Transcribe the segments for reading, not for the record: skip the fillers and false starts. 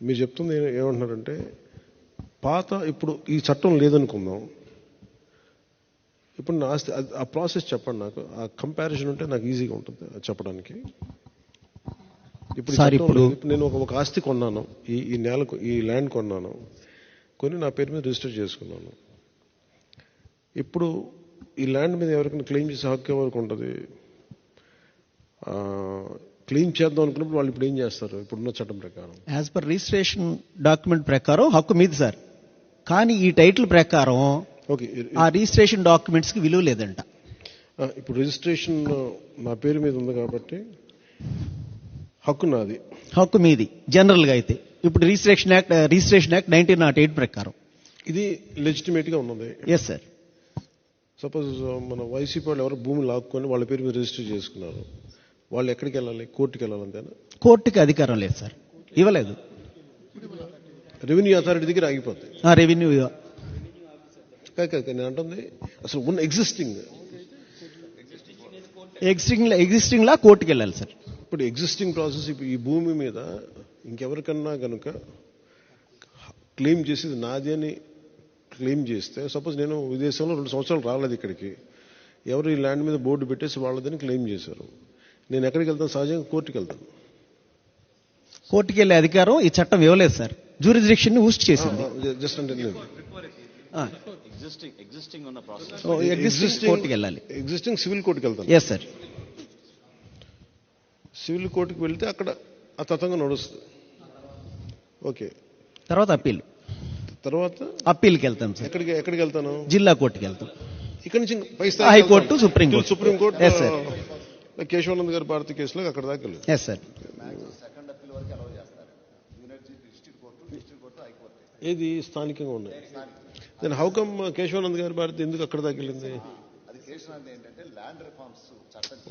మీరు చెప్తుంది ఏమంటున్నారంటే పాత ఇప్పుడు ఈ చట్టం లేదనుకుందాం, ఇప్పుడు నా ఆస్తి ఆ ప్రాసెస్ చెప్పండి నాకు, ఆ కంపారిజన్ ఉంటే నాకు ఈజీగా ఉంటుంది చెప్పడానికి. ఇప్పుడు నేను ఒక ఆస్తి కొన్నాను, ఈ నేలకు ఈ ల్యాండ్ కొన్నాను, కొని నా పేరు మీద రిజిస్టర్ చేసుకున్నాను. ఇప్పుడు ఈ ల్యాండ్ మీద ఎవరికైనా క్లెయిమ్ చేసే హక్కు ఎవరికి ఉంటుంది? క్లెయిమ్ చేద్దాం అనుకున్నప్పుడు వాళ్ళు ఇప్పుడు ఏం చేస్తారు? ఇప్పుడున్న చట్టం ప్రకారం యాజ్ పర్ రిజిస్ట్రేషన్ డాక్యుమెంట్ ప్రకారం హక్కు మీది సార్. కానీ ఈ టైటిల్ ప్రకారం ఆ రిజిస్ట్రేషన్ డాక్యుమెంట్స్ కి విలువ లేదంట. ఇప్పుడు రిజిస్ట్రేషన్ నా పేరు మీద ఉంది కాబట్టి హక్కు నాది, హక్కు మీది జనరల్ గా అయితే. ఇప్పుడు రిజిస్ట్రేషన్ యాక్ట్ 1908 ప్రకారం ఇది లెజిటిమేట్ గా ఉన్నది. Yes sir. సపోజ్ మన వైసీపీ వాళ్ళు ఎవరు భూమి లాక్కొని వాళ్ళ పేరు మీద రిజిస్టర్ చేసుకున్నారు, వాళ్ళు ఎక్కడికి వెళ్ళాలి? కోర్టుకి వెళ్ళాలి అంతేనా? కోర్టుకి అధికారం లేదు సార్, ఇవ్వలేదు. రెవెన్యూ అథారిటీ దగ్గర ఆగిపోతుంది. రెవెన్యూ నేను అంటుంది అసలు ఉన్న ఎగ్జిస్టింగ్ లా కోర్టుకి వెళ్ళాలి సార్. ఇప్పుడు ఎగ్జిస్టింగ్ ప్రాసెస్ ఇప్పుడు ఈ భూమి మీద ఇంకెవరికన్నా కనుక క్లెయిమ్ చేసేది నాది అని క్లెయిమ్ చేస్తే, సపోజ్ నేను విదేశంలో 2 సంవత్సరాలు రాలేదు ఇక్కడికి, ఎవరు ఈ ల్యాండ్ మీద బోర్డు పెట్టేసి వాళ్ళదని క్లెయిమ్ చేశారు, నేను ఎక్కడికి వెళ్తాను? సహజంగా కోర్టుకి వెళ్తాను. కోర్టుకి వెళ్ళే అధికారం ఈ చట్టం ఇవ్వలేదు సార్, జ్యూరిస్డిక్షన్ ని ఊస్ట్ చేసింది. జస్ట్ అంటే కోర్టుకి వెళ్ళాలి. ఎగ్జిస్టింగ్ సివిల్ కోర్టుకి వెళ్తాను. Yes sir. సివిల్ కోర్టుకి వెళ్తే అక్కడ తతంగా నడుస్తుంది. ఓకే, తర్వాత అప్పీల్కి వెళ్తాం సార్. ఎక్కడికి వెళ్తాను? జిల్లా కోర్టుకి వెళ్తాం. ఇక్కడ నుంచి high court, supreme court. Yes sir. Keshavanand గారి భారతి కేసులో అక్కడ దాకా వెళ్ళదు. Yes sir. ఏది స్థానికంగా ఉన్నాయి. దెన్ హౌ కమ్ కేశవానంద్ గారి భారతి ఎందుకు అక్కడ దాకా వెళ్ళింది?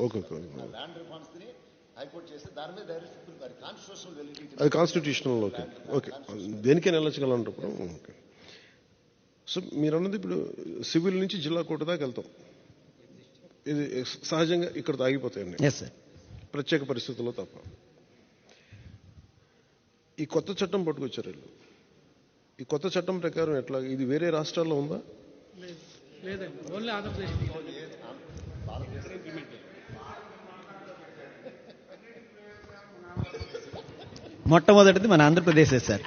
ఓకే, అది కాన్స్టిట్యూషనల్. ఓకే ఓకే, దేనికైనా వెళ్ళొచ్చగలంటప్పుడు. ఓకే, సో మీరు అన్నది ఇప్పుడు సివిల్ నుంచి జిల్లా కోర్టు దాకా వెళ్తాం, ఇది సహజంగా ఇక్కడ ఆగిపోతాయండి ప్రత్యేక పరిస్థితుల్లో తప్ప. ఈ కొత్త చట్టం పట్టుకొచ్చారు వీళ్ళు. ఈ కొత్త చట్టం ప్రకారం ఎట్లా? ఇది వేరే రాష్ట్రాల్లో ఉందా? మొట్టమొదటిది మన ఆంధ్రప్రదేశ్ సార్.